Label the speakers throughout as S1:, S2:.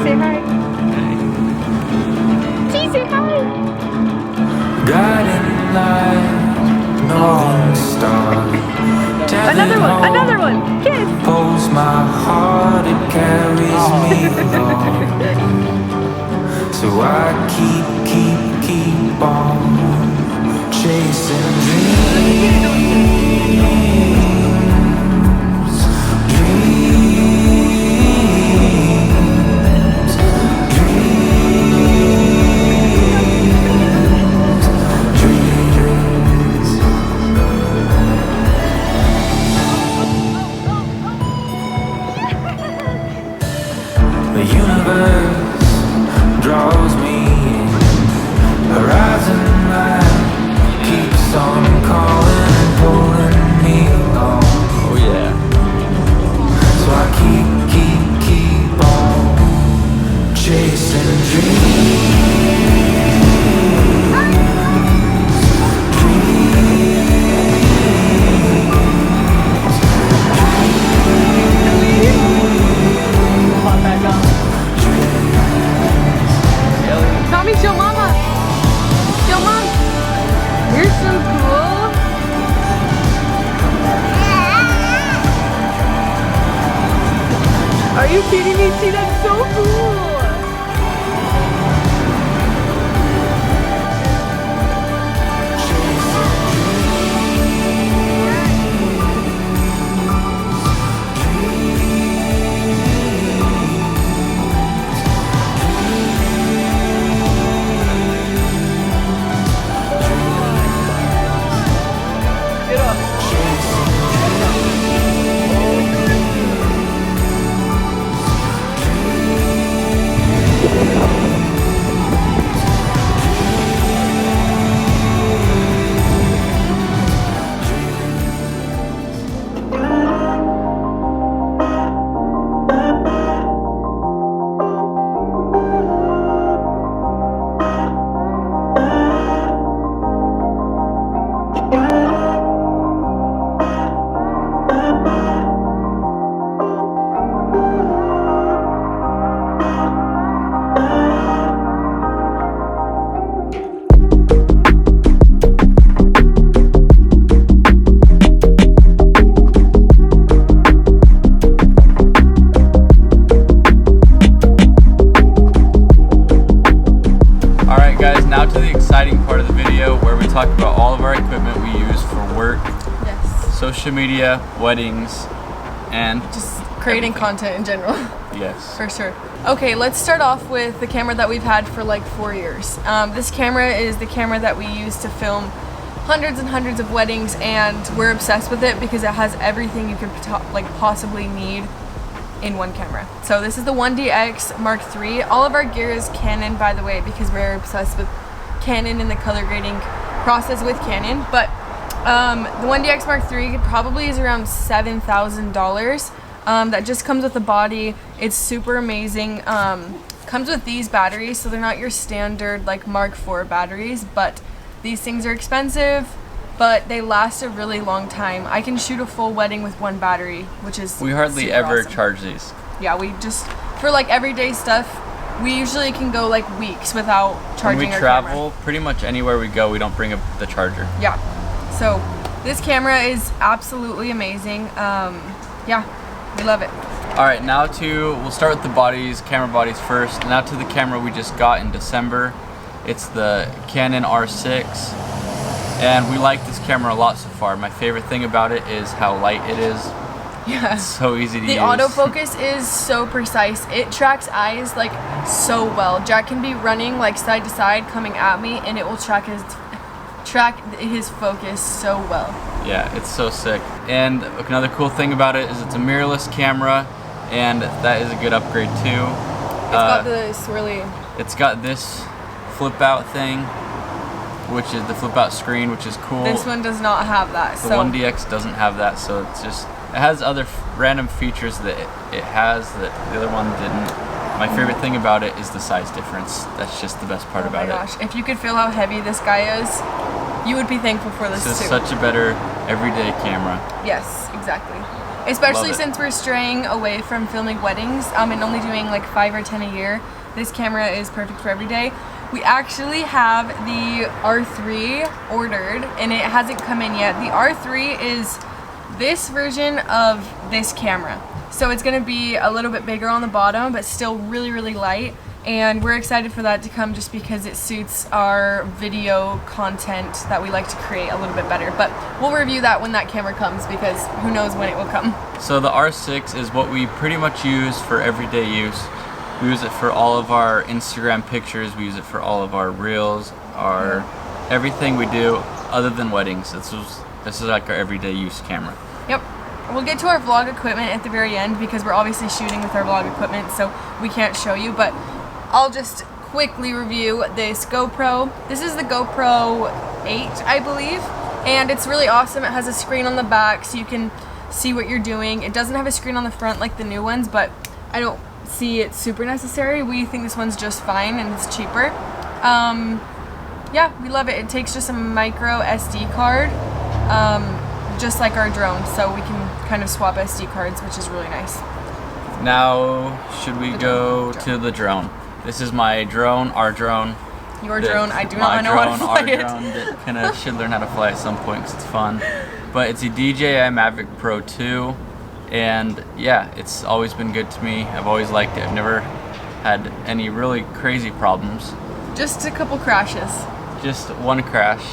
S1: Say hi. She say hi.
S2: Guiding light, northern star.
S1: Another one. Kiss.
S2: Pulls my heart, it carries me along. So I keep on chasing dreams, dreams, dreams, dreams. The universe draws me in. Horizon line keeps on calling and pulling me along.
S3: Oh yeah.
S2: So I keep on chasing
S1: Tommy, show mama. Show mom. You're so cool. Are you kidding me? See, that's so cool.
S3: Now to the exciting part of the video where we talk about all of our equipment we use for work,
S1: Yes.
S3: social media, weddings, and
S1: Just creating content in general.
S3: yes.
S1: For sure. Okay, let's start off with the camera that we've had for like 4 years. This camera is the camera that we use to film hundreds and hundreds of weddings, and we're obsessed with it because it has everything you could possibly need in one camera. So this is the 1DX Mark III. All of our gear is Canon, by the way, because we're obsessed with Canon and the color grading process with Canon. But the 1DX Mark III probably is around $7,000. That just comes with the body. It's super amazing. Comes with these batteries, so they're not your standard like Mark IV batteries, but these things are expensive, but they last a really long time. I can shoot a full wedding with one battery, which is
S3: We hardly
S1: super
S3: ever
S1: awesome.
S3: charge these.
S1: Yeah, we just, for like everyday stuff, we usually can go like weeks without charging
S3: When we
S1: our
S3: travel,
S1: camera.
S3: pretty much anywhere we go, we don't bring the charger.
S1: Yeah, so this camera is absolutely amazing. Yeah, we love it.
S3: All right, we'll start with the bodies, camera bodies first. Now to the camera we just got in December. It's the Canon R6, and we like this camera a lot so far. My favorite thing about it is how light it is.
S1: Yeah.
S3: It's so easy to
S1: The
S3: use.
S1: autofocus is so precise. It tracks eyes like so well. Jack can be running like side to side coming at me, and it will track his focus so well.
S3: Yeah, it's so sick. And another cool thing about it is it's a mirrorless camera, and that is a good upgrade too.
S1: It's got the swirly.
S3: It's got this flip out thing, which is the flip out screen, which is cool.
S1: This one does not have that.
S3: The 1DX doesn't have that, so it has other random features that it has that the other one didn't. My favorite thing about it is the size difference. That's just the best part about
S1: Oh my gosh, if you could feel how heavy this guy is, you would be thankful for this
S3: This is
S1: too.
S3: such a better everyday camera.
S1: Yes, exactly. Especially
S3: Love it.
S1: since we're straying away from filming weddings and only doing like 5 or 10 a year. This camera is perfect for every day. We actually have the R3 ordered and it hasn't come in yet. The R3 is this version of this camera. So it's gonna be a little bit bigger on the bottom, but still really, really light. And we're excited for that to come just because it suits our video content that we like to create a little bit better. But we'll review that when that camera comes because who knows when it will come.
S3: So the R6 is what we pretty much use for everyday use. We use it for all of our Instagram pictures, we use it for all of our reels, our everything we do other than weddings. This is like our everyday use camera.
S1: Yep. We'll get to our vlog equipment at the very end because we're obviously shooting with our vlog equipment, so we can't show you, but I'll just quickly review this GoPro. This is the GoPro 8, I believe, and it's really awesome. It has a screen on the back so you can see what you're doing. It doesn't have a screen on the front like the new ones, but I don't see it super necessary. We think this one's just fine and it's cheaper. Yeah, we love it. It takes just a micro SD card, just like our drone, so we can kind of swap SD cards, which is really nice.
S3: Now, should we go to the drone? This is my drone, our drone.
S1: Your drone, I do not know how to fly it.
S3: Our drone that kind of should learn how to fly at some point because it's fun. But it's a DJI Mavic Pro 2, and yeah, it's always been good to me. I've always liked it. I've never had any really crazy problems.
S1: Just a couple crashes.
S3: Just one crash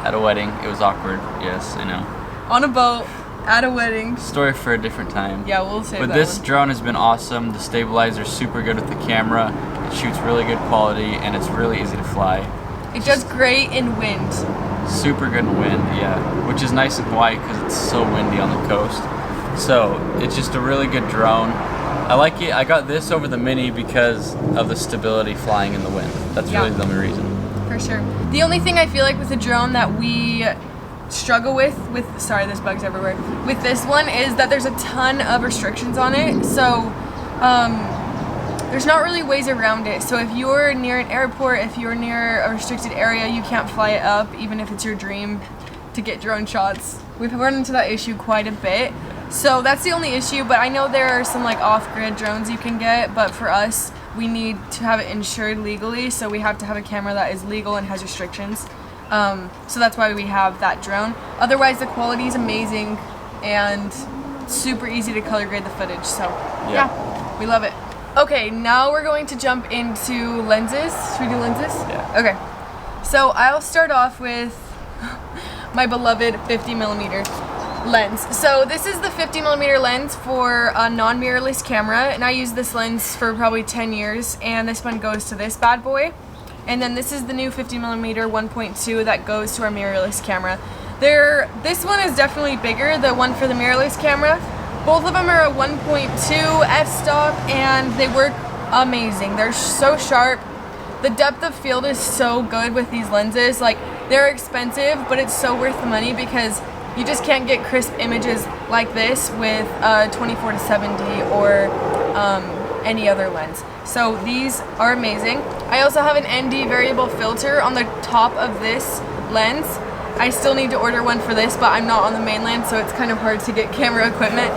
S3: at a wedding. It was awkward. Yes, I know.
S1: On a boat, at a wedding.
S3: Story for a different time.
S1: Yeah, we'll save that.
S3: But this
S1: one.
S3: drone has been awesome. The stabilizer's super good with the camera. It shoots really good quality, and it's really easy to fly.
S1: It does great in wind.
S3: Super good in wind, yeah. Which is nice in Hawaii because it's so windy on the coast. So it's just a really good drone. I like it. I got this over the Mini because of the stability flying in the wind. That's really the only reason.
S1: For sure. The only thing I feel like with the drone that we struggle with sorry, there's bugs everywhere, with this one is that there's a ton of restrictions on it. So there's not really ways around it. So if you're near an airport, if you're near a restricted area, you can't fly it up, even if it's your dream to get drone shots. We've run into that issue quite a bit. So that's the only issue, but I know there are some like off-grid drones you can get, but for us, we need to have it insured legally, so we have to have a camera that is legal and has restrictions. So that's why we have that drone. Otherwise, the quality is amazing and super easy to color grade the footage, so yeah, we love it. Okay, now we're going to jump into lenses. Should we do lenses?
S3: Yeah.
S1: Okay, so I'll start off with my beloved 50mm lens. So this is the 50mm lens for a non-mirrorless camera, and I use this lens for probably 10 years, and this one goes to this bad boy. And then this is the new 50mm 1.2 that goes to our mirrorless camera. This one is definitely bigger, the one for the mirrorless camera. Both of them are a 1.2 f-stop, and they work amazing. They're so sharp. The depth of field is so good with these lenses. Like, they're expensive, but it's so worth the money because you just can't get crisp images like this with a 24-70 or any other lens. So these are amazing. I also have an ND variable filter on the top of this lens. I still need to order one for this, but I'm not on the mainland, so it's kind of hard to get camera equipment.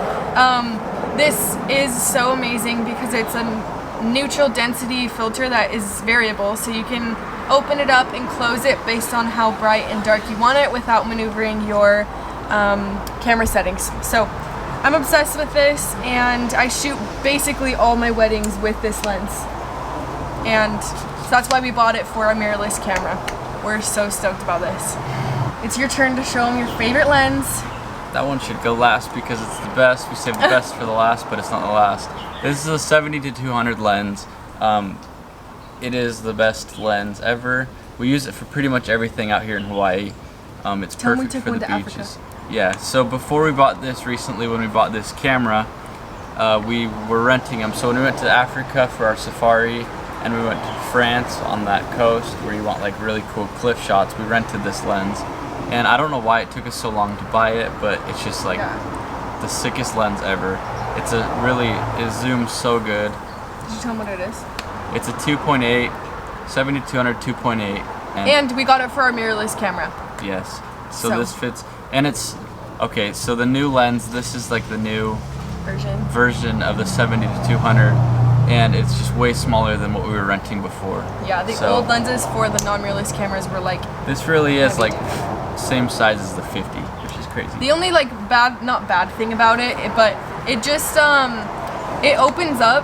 S1: This is so amazing because it's a neutral density filter that is variable, so you can open it up and close it based on how bright and dark you want it without maneuvering your camera settings. So I'm obsessed with this, and I shoot basically all my weddings with this lens, and so that's why we bought it for our mirrorless camera. We're so stoked about this. It's your turn to show them your favorite lens.
S3: That one should go last because it's the best. We saved the best for the last, but it's not the last. This is a 70-200 lens. It is the best lens ever. We use it for pretty much everything out here in Hawaii. It's perfect for the beaches. Yeah, so before we bought this recently, when we bought this camera, we were renting them. So when we went to Africa for our safari, and we went to France on that coast where you want like really cool cliff shots, we rented this lens. And I don't know why it took us so long to buy it, but it's just like the sickest lens ever. It zooms so good.
S1: Did you tell them what it is?
S3: It's a 2.8, 70-200 2.8.
S1: And we got it for our mirrorless camera.
S3: Yes. So this fits, and it's Okay, so the new lens, this is like the new
S1: version
S3: of the 70 to 200, and it's just way smaller than what we were renting before.
S1: Yeah, the old lenses for the non-mirrorless cameras were like
S3: this really is like
S1: duty.
S3: same size as the 50, which is crazy.
S1: The only like not bad thing about it, but it just it opens up.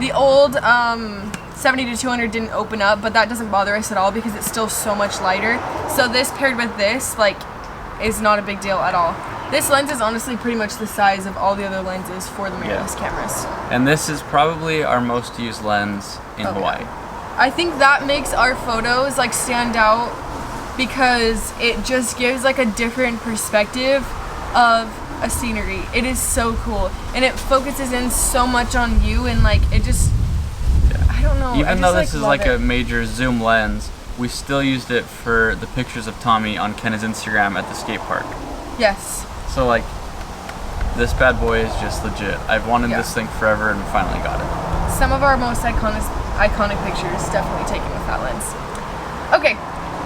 S1: The old 70 to 200 didn't open up, but that doesn't bother us at all because it's still so much lighter. So this paired with this like is not a big deal at all. This lens is honestly pretty much the size of all the other lenses for the mirrorless cameras.
S3: And this is probably our most used lens in Hawaii.
S1: I think that makes our photos like stand out because it just gives like a different perspective of a scenery. It is so cool, and it focuses in so much on you, and like it just, I don't know.
S3: Even though this is like a major zoom lens, we still used it for the pictures of Tommy on Kenna's Instagram at the skate park.
S1: Yes.
S3: So like, this bad boy is just legit. I've wanted this thing forever and finally got it.
S1: Some of our most iconic pictures definitely taken with that lens. Okay,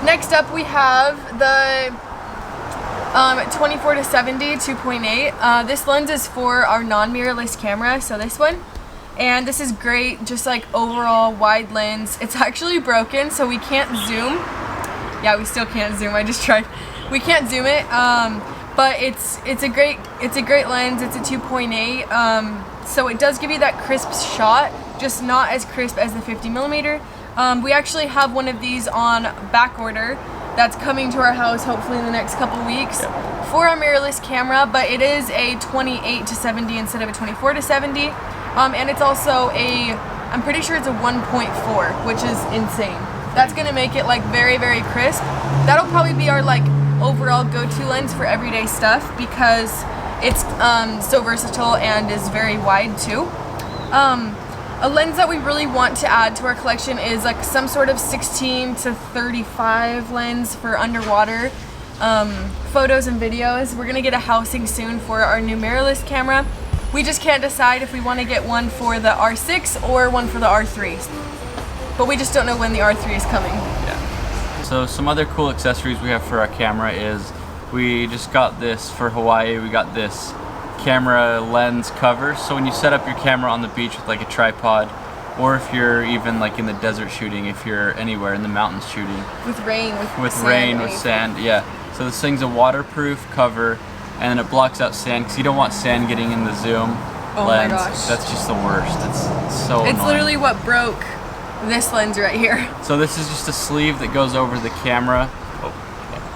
S1: next up we have the 24 to 70 2.8. This lens is for our non-mirrorless camera, so this one. And this is great, just like overall wide lens. It's actually broken, so we can't zoom. Yeah, we still can't zoom. I just tried. We can't zoom it, but it's a great lens. It's a 2.8, so it does give you that crisp shot, just not as crisp as the 50 millimeter. We actually have one of these on back order that's coming to our house hopefully in the next couple weeks for our mirrorless camera, but it is a 28 to 70 instead of a 24 to 70. And it's also I'm pretty sure it's a 1.4, which is insane. That's gonna make it like very, very crisp. That'll probably be our like overall go-to lens for everyday stuff because it's so versatile and is very wide too. A lens that we really want to add to our collection is like some sort of 16 to 35 lens for underwater photos and videos. We're gonna get a housing soon for our new mirrorless camera. We just can't decide if we want to get one for the R6 or one for the R3. But we just don't know when the R3 is coming.
S3: Yeah. So some other cool accessories we have for our camera is we just got this for Hawaii. We got this camera lens cover. So when you set up your camera on the beach with like a tripod, or if you're even like in the desert shooting, if you're anywhere in the mountains shooting.
S1: With rain, with
S3: sand, yeah. So this thing's a waterproof cover, and then it blocks out sand because you don't want sand getting in the zoom
S1: lens.
S3: My gosh. That's just the worst. It's so annoying.
S1: It's literally what broke this lens right here.
S3: So this is just a sleeve that goes over the camera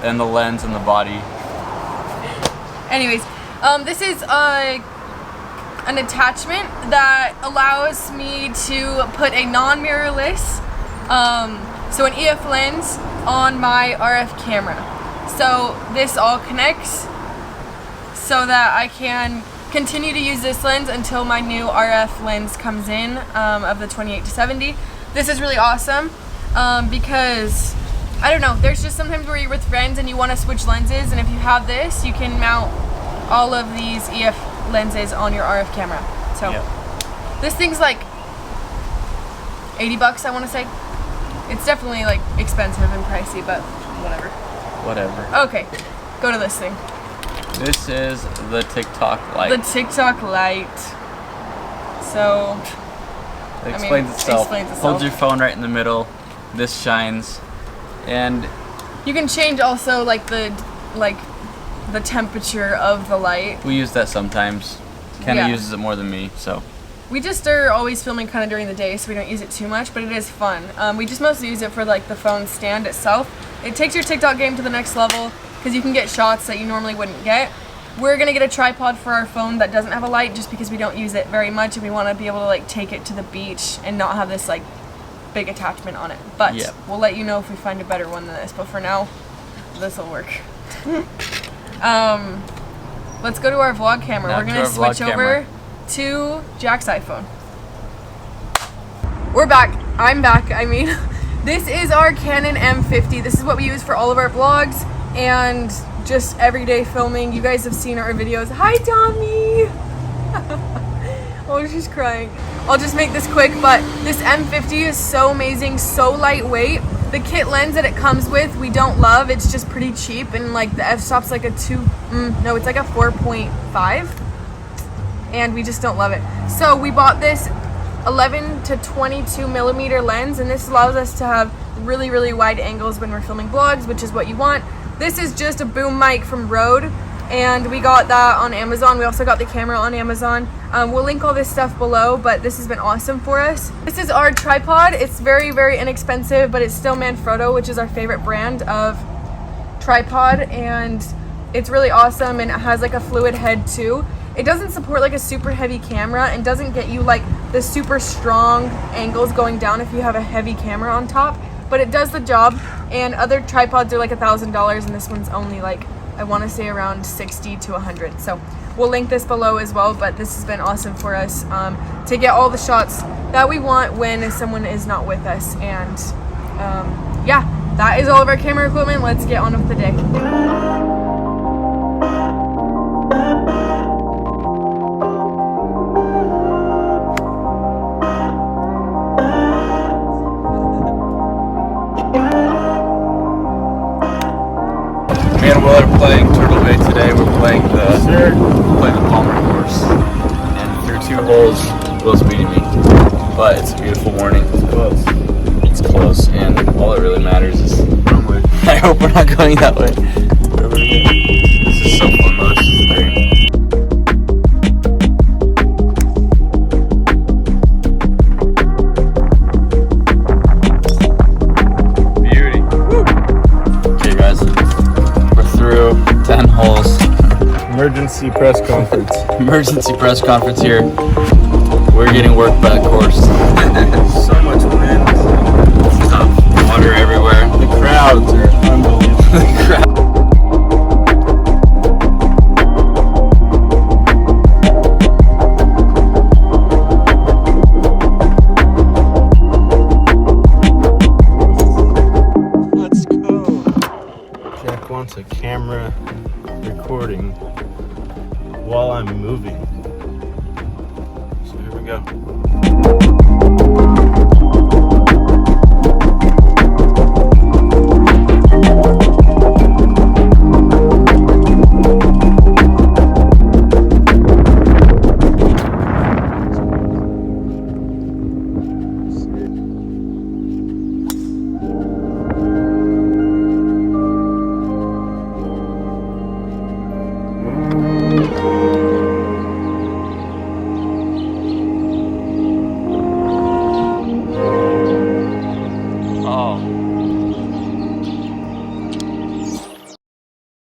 S3: and the lens and the body.
S1: Anyways, this is an attachment that allows me to put a non-mirrorless, so an EF lens on my RF camera. So this all connects so that I can continue to use this lens until my new RF lens comes in of the 28 to 70. This is really awesome because, I don't know, there's just sometimes where you're with friends and you want to switch lenses, and if you have this, you can mount all of these EF lenses on your RF camera. So this thing's like 80 bucks, I want to say. It's definitely like expensive and pricey, but whatever. Okay, go to this thing.
S3: This is the TikTok light.
S1: The TikTok light. So
S3: it explains itself.
S1: Explains
S3: Hold your phone right in the middle. This shines, and
S1: you can change also like the temperature of the light.
S3: We use that sometimes. Kenna uses it more than me, so.
S1: We just are always filming kind of during the day, so we don't use it too much, but it is fun. We just mostly use it for like the phone stand itself. It takes your TikTok game to the next level because you can get shots that you normally wouldn't get. We're gonna get a tripod for our phone that doesn't have a light just because we don't use it very much, and we want to be able to like take it to the beach and not have this like big attachment on it. But we'll let you know if we find a better one than this. But for now, this will work. Let's go to our vlog camera. We're gonna switch over to Jack's iPhone. We're back. I'm back. I mean, this is our Canon M50. This is what we use for all of our vlogs and just everyday filming. You guys have seen our videos. Hi, Tommy. Oh, she's crying. I'll just make this quick, but this M50 is so amazing, so lightweight. The kit lens that it comes with, we don't love. It's just pretty cheap, and like the f-stop's like a it's like a 4.5, and we just don't love it. So we bought this 11 to 22 millimeter lens, and this allows us to have really, really wide angles when we're filming vlogs, which is what you want. This is just a boom mic from Rode, and we got that on Amazon. We also got the camera on Amazon. We'll link all this stuff below, but this has been awesome for us. This is our tripod. It's very, very inexpensive, but it's still Manfrotto, which is our favorite brand of tripod, and it's really awesome, and it has like a fluid head too. It doesn't support like a super heavy camera and doesn't get you like the super strong angles going down if you have a heavy camera on top, but it does the job. And other tripods are like $1,000, and this one's only like, I want to say around 60 to 100. So we'll link this below as well, but this has been awesome for us to get all the shots that we want when someone is not with us. And yeah, that is all of our camera equipment. Let's get on with the day.
S3: Me and Will are playing Turtle Bay today. We're playing the Palmer course, and through 2 holes, Will's beating me. But it's a beautiful morning. It's close. It's close, and all that really matters is wrong way. I hope we're not going that way. This is so fun, though. This is a dream. Beauty. Woo. Okay, guys. 10 holes.
S4: Emergency press conference.
S3: Emergency press conference here. We're getting work back course.
S4: So much wind.
S3: Water everywhere.
S4: The crowds are unbelievable. Let's go. Jack wants a camera recording while I'm moving. So here we go.